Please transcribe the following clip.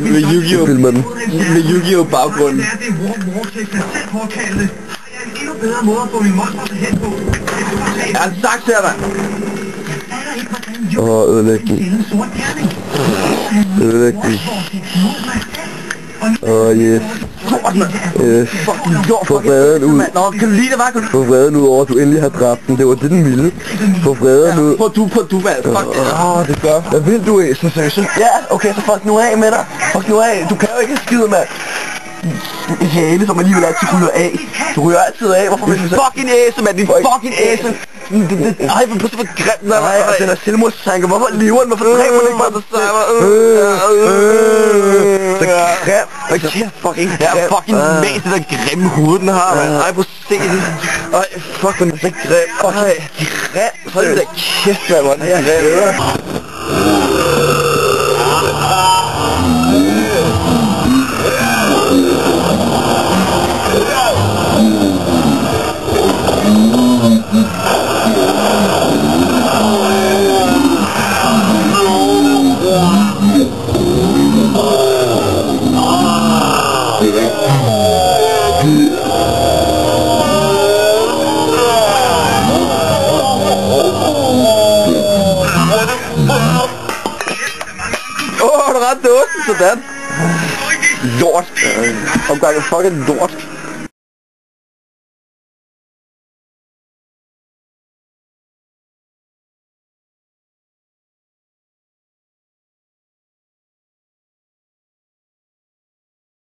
Med Yu-Gi-Oh! Filmer den. Med Yu-Gi-Oh! Baggrunden. Det er Vortex, jeg selv påkaldte. Jeg er en endnu bedre måde at få min monster hen på. Jeg har sagt til dig. Ødelæg den. Ødelæg den. Yes. Yes. Få vreden ud. Nå, kan du lide det, var? Få vreden ud over, at du endelig har dræbt den. Det var det, den ville. Få vreden ud. Prøv du valg. Fuck det. Det gør. Hvad vil du, Æse, seriøst? Ja, okay, så fuck nu af med dig. Fuck nu af. Du kan jo ikke skide, mand. En hæle, som alligevel altid ryger af. Du ryger altid af. Hvorfor vil du så? Fucking æse, mand. Din fucking æse. Ej, hvor pludselig for grim, der. Nej, den er selvmordstanker. Hvorfor lever den? Hvorfor dræber den ikke bare sig selv? Så grim. Okay, fucking grim. Ja, fucking mæs, det der grimme hoved, den har, mand. Ej, prøv at se det. Ej, fuck, den er så grim. Ej, grim. Hold det der kæft, mand. Hvor er den grim. Har du ret dåsen, sådan? Lort. Omgang fucking lort.